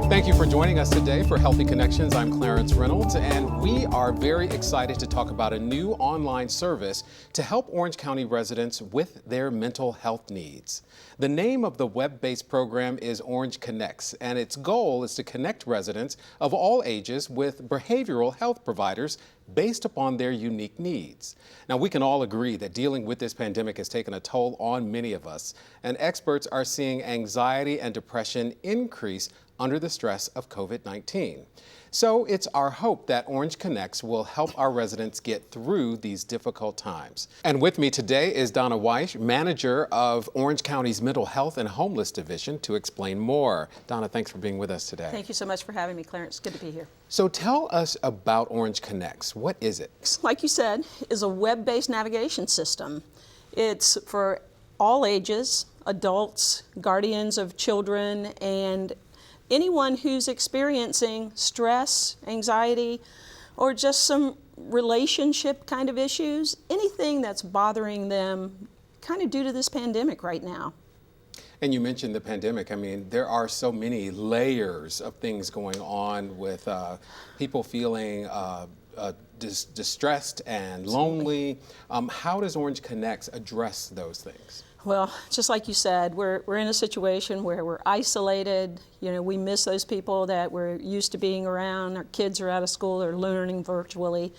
Thank you for joining us today for Healthy Connections. I'm Clarence Reynolds, and we are very excited to talk about a new online service to help Orange County residents with their mental health needs. The name of the web-based program is Orange Connects, and its goal is to connect residents of all ages with behavioral health providers based upon their unique needs. Now, we can all agree that dealing with this pandemic has taken a toll on many of us, and experts are seeing anxiety and depression increase under the stress of COVID-19. So it's our hope that Orange Connects will help our residents get through these difficult times. And with me today is Donna Weish, manager of Orange County's Mental Health and Homeless Division, to explain more. Donna, thanks for being with us today. Thank you so much for having me, Clarence. Good to be here. So tell us about Orange Connects. What is it? Like you said, is a web-based navigation system. It's for all ages, adults, guardians of children, and anyone who's experiencing stress, anxiety, or just some relationship kind of issues, anything that's bothering them kind of due to this pandemic right now. And you mentioned the pandemic. I mean, there are so many layers of things going on with people feeling distressed and lonely. How does Orange Connects address those things? Well, just like you said, we're in a situation where we're isolated. You know, we miss those people that we're used to being around. Our kids are out of school or learning virtually.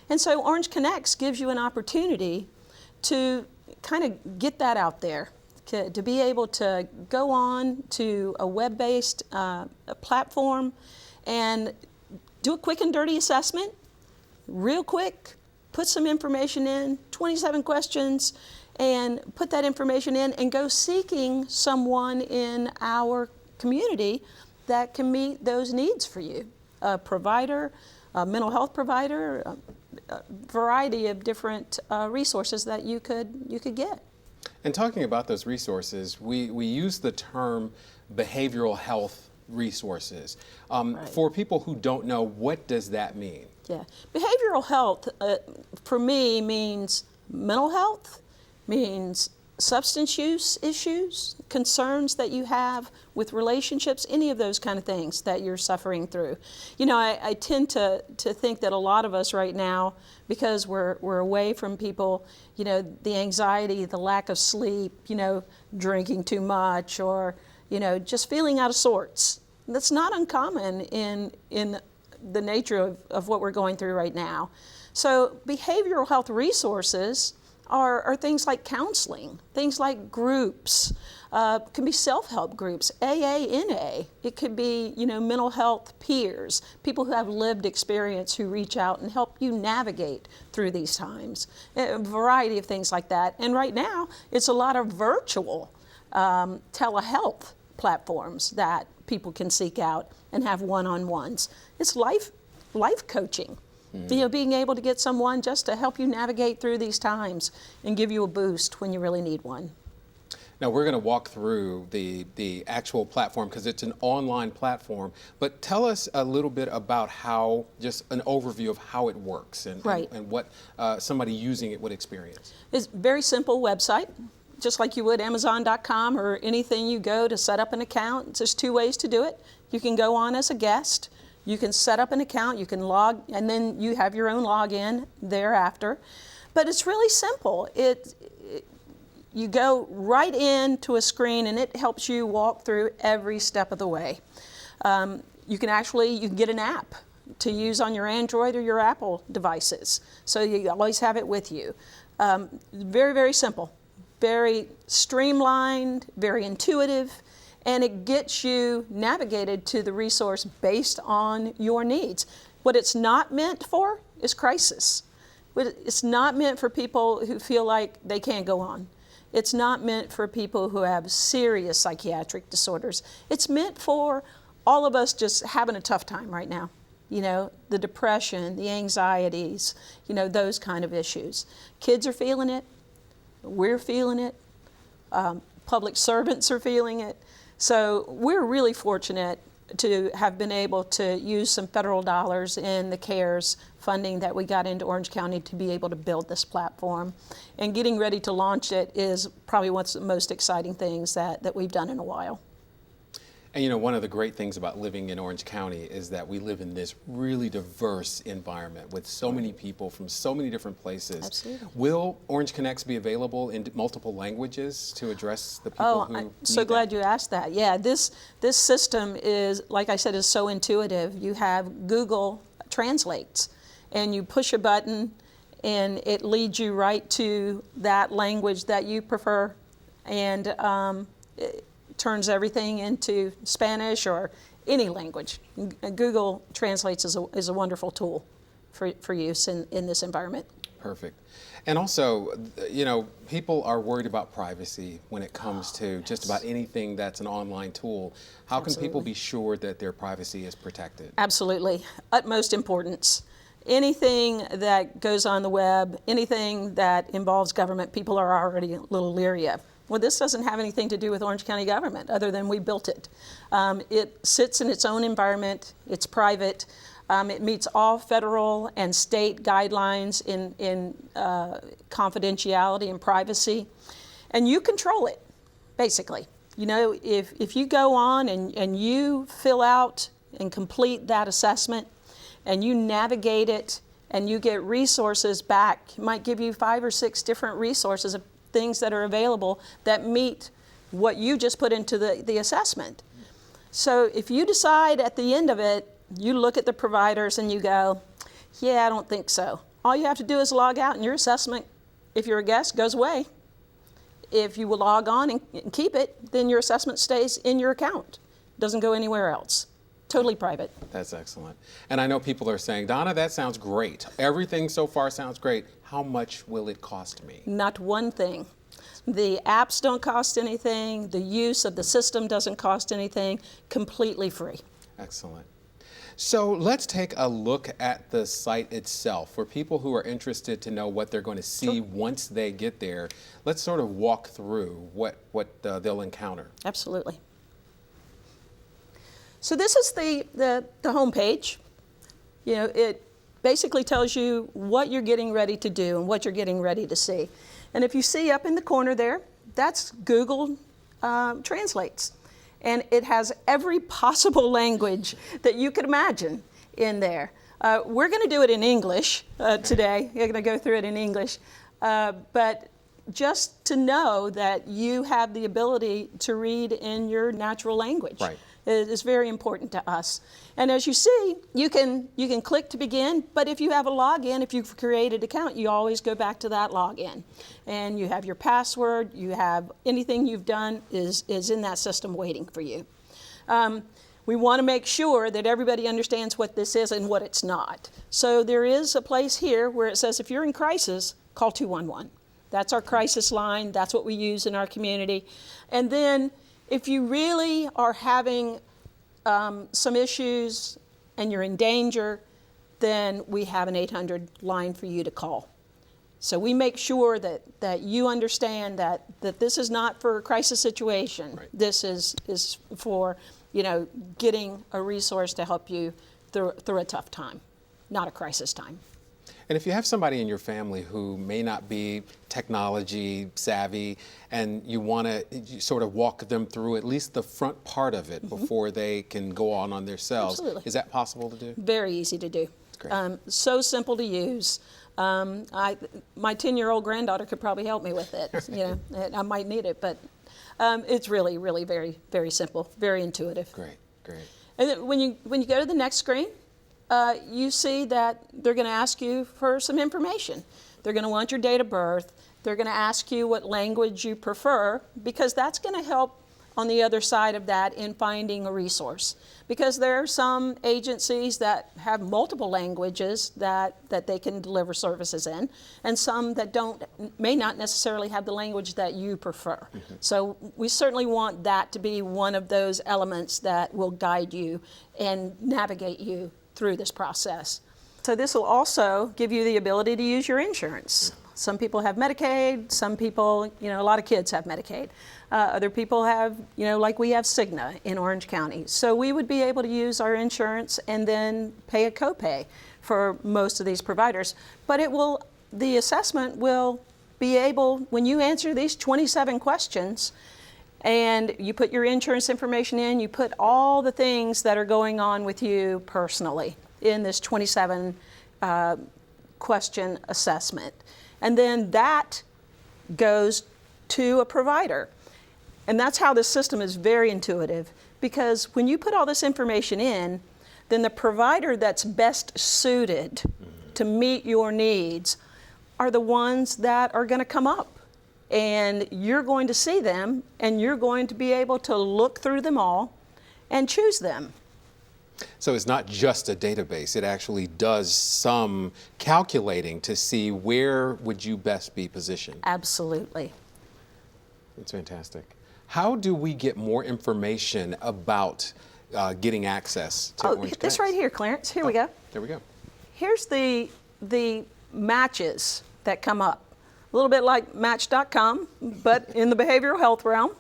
And so Orange Connects gives you an opportunity to kind of get that out there, to be able to go on to a web-based platform and do a quick and dirty assessment, real quick, put some information in, 27 questions, and put that information in and go seeking someone in our community that can meet those needs for you. A provider, a mental health provider, a variety of different resources that you could get. And talking about those resources, we use the term behavioral health resources. Right. For people who don't know, what does that mean? Yeah, behavioral health for me means mental health, means substance use issues, concerns that you have with relationships, any of those kind of things that you're suffering through. You know, I tend to think that a lot of us right now, because we're away from people, you know, the anxiety, the lack of sleep, you know, drinking too much, or, you know, just feeling out of sorts. That's not uncommon in the nature of what we're going through right now. So behavioral health resources are things like counseling, things like groups, can be self-help groups, AA, NA. It could be, you know, mental health peers, people who have lived experience who reach out and help you navigate through these times. A variety of things like that. And right now, it's a lot of virtual telehealth platforms that people can seek out and have one-on-ones. It's life coaching. You know, being able to get someone just to help you navigate through these times and give you a boost when you really need one. Now, we're going to walk through the actual platform because it's an online platform, but tell us a little bit about how, just an overview of how it works and, Right. and what somebody using it would experience. It's a very simple website, just like you would Amazon.com or anything you go to set up an account. There's two ways to do it. You can go on as a guest. You can set up an account, you can log, and then you have your own login thereafter. But it's really simple. You go right into a screen and it helps you walk through every step of the way. You can get an app to use on your Android or your Apple devices. So you always have it with you. Very, very simple, very streamlined, very intuitive. And it gets you navigated to the resource based on your needs. What it's not meant for is crisis. It's not meant for people who feel like they can't go on. It's not meant for people who have serious psychiatric disorders. It's meant for all of us just having a tough time right now. You know, the depression, the anxieties, you know, those kind of issues. Kids are feeling it. We're feeling it. Public servants are feeling it. So we're really fortunate to have been able to use some federal dollars in the CARES funding that we got into Orange County to be able to build this platform. And getting ready to launch it is probably one of the most exciting things that we've done in a while. And you know, one of the great things about living in Orange County is that we live in this really diverse environment with so many people from so many different places. Absolutely. Will Orange Connects be available in multiple languages to address the people who I'm so glad you asked that. Yeah, this system is, like I said, is so intuitive. You have Google Translates, and you push a button, and it leads you right to that language that you prefer, and it turns everything into Spanish or any language. Google Translates is a wonderful tool for use in this environment. Perfect. And also, you know, people are worried about privacy when it comes to just about anything that's an online tool. How can people be sure that their privacy is protected? Absolutely. Utmost importance. Anything that goes on the web, anything that involves government, people are already a little leery of. Well, this doesn't have anything to do with Orange County government other than we built it. It sits in its own environment. It's private. It meets all federal and state guidelines in confidentiality and privacy. And you control it, basically. You know, if you go on and you fill out and complete that assessment and you navigate it and you get resources back, it might give you 5 or 6 different resources of things that are available that meet what you just put into the assessment. So if you decide at the end of it, you look at the providers and you go, yeah, I don't think so. All you have to do is log out and your assessment, if you're a guest, goes away. If you will log on and keep it, then your assessment stays in your account. Doesn't go anywhere else. Totally private. That's excellent. And I know people are saying, Donna, that sounds great. Everything so far sounds great. How much will it cost me? Not one thing. The apps don't cost anything. The use of the system doesn't cost anything. Completely free. Excellent. So let's take a look at the site itself. For people who are interested to know what they're going to see once they get there, let's sort of walk through what they'll encounter. Absolutely. So this is the home page. You know, it basically tells you what you're getting ready to do and what you're getting ready to see. And if you see up in the corner there, that's Google Translates. And it has every possible language that you could imagine in there. We're going to do it in English today. We're going to go through it in English. But just to know that you have the ability to read in your natural language. Right. Is very important to us. And as you see, you can click to begin, but if you have a login, if you've created an account, you always go back to that login. And you have your password, you have anything you've done is in that system waiting for you. We want to make sure that everybody understands what this is and what it's not. So there is a place here where it says if you're in crisis, call 211. That's our crisis line. That's what we use in our community. And then if you really are having some issues and you're in danger, then we have an 800 line for you to call. So we make sure that you understand that this is not for a crisis situation. Right. This is for, you know, getting a resource to help you through a tough time, not a crisis time. And if you have somebody in your family who may not be technology savvy and you want to sort of walk them through at least the front part of it before they can go on themselves, Absolutely. Is that possible to do? Very easy to do. Great. So simple to use. My 10-year-old granddaughter could probably help me with it. You know, I might need it, but it's really, really very, very simple, very intuitive. Great, great. And then when you go to the next screen, you see that they're going to ask you for some information. They're going to want your date of birth. They're going to ask you what language you prefer, because that's going to help on the other side of that in finding a resource. Because there are some agencies that have multiple languages that they can deliver services in, and some that may not necessarily have the language that you prefer. So we certainly want that to be one of those elements that will guide you and navigate you through this process. So this will also give you the ability to use your insurance. Some people have Medicaid, some people, you know, a lot of kids have Medicaid. Other people have, you know, like we have Cigna in Orange County. So we would be able to use our insurance and then pay a copay for most of these providers. But the assessment will be able, when you answer these 27 questions, and you put your insurance information in, you put all the things that are going on with you personally in this 27 question assessment. And then that goes to a provider. And that's how this system is very intuitive, because when you put all this information in, then the provider that's best suited to meet your needs are the ones that are going to come up. And you're going to see them, and you're going to be able to look through them all and choose them. So it's not just a database. It actually does some calculating to see where would you best be positioned. Absolutely. That's fantastic. How do we get more information about getting access to Orange Connect? This right here, Clarence. Here we go. There we go. Here's the matches that come up. A little bit like Match.com, but in the behavioral health realm.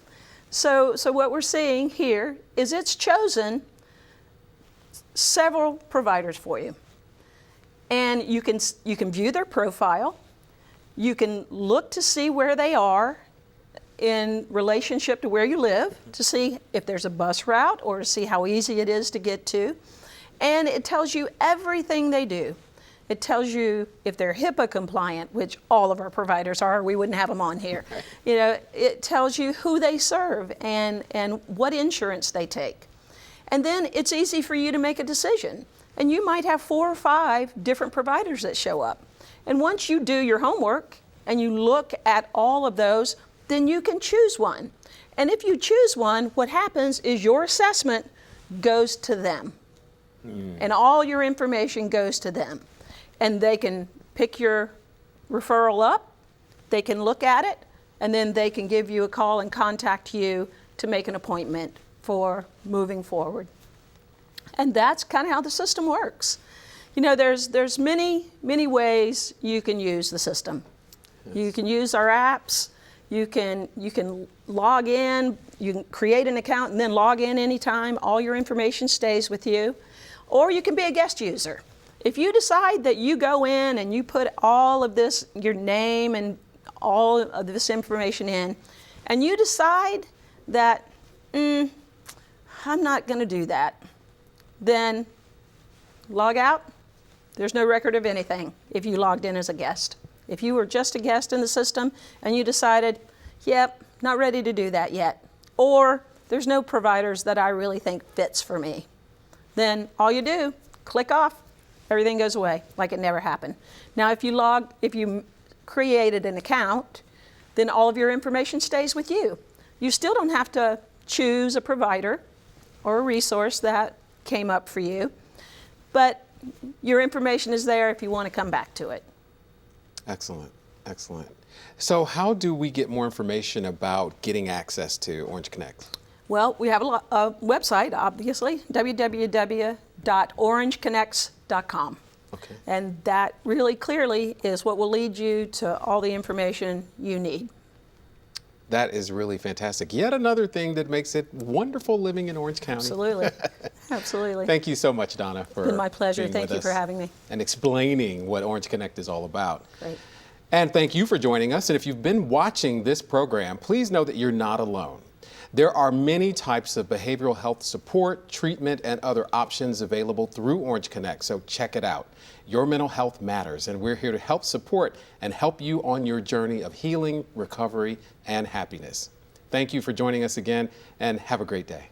So what we're seeing here is it's chosen several providers for you. And you can view their profile. You can look to see where they are in relationship to where you live, to see if there's a bus route or to see how easy it is to get to. And it tells you everything they do. It tells you if they're HIPAA compliant, which all of our providers are, we wouldn't have them on here. Right. You know, it tells you who they serve and what insurance they take. And then it's easy for you to make a decision. And you might have 4 or 5 different providers that show up. And once you do your homework and you look at all of those, then you can choose one. And if you choose one, what happens is your assessment goes to them. And all your information goes to them. And they can pick your referral up, they can look at it, and then they can give you a call and contact you to make an appointment for moving forward. And that's kind of how the system works. You know, there's many ways you can use the system. Yes. You can use our apps. You can log in. You can create an account and then log in anytime. All your information stays with you. Or you can be a guest user. If you decide that you go in and you put all of this, your name and all of this information in, and you decide that, I'm not going to do that, then log out. There's no record of anything if you logged in as a guest. If you were just a guest in the system and you decided, yep, not ready to do that yet, or there's no providers that I really think fits for me, then all you do, click off. Everything goes away like it never happened. Now, if you created an account, then all of your information stays with you. You still don't have to choose a provider or a resource that came up for you, but your information is there if you want to come back to it. Excellent, excellent. So how do we get more information about getting access to Orange Connect? Well, we have a website, obviously, www.orangeconnects.com. Okay. And that really clearly is what will lead you to all the information you need. That is really fantastic. Yet another thing that makes it wonderful living in Orange County. Absolutely. Absolutely. Thank you so much, Donna, for It's been my pleasure. being Thank with you for us having me. and explaining what Orange Connect is all about. Great. And thank you for joining us. And if you've been watching this program, please know that you're not alone. There are many types of behavioral health support, treatment, and other options available through Orange Connect, so check it out. Your mental health matters, and we're here to help support and help you on your journey of healing, recovery, and happiness. Thank you for joining us again, and have a great day.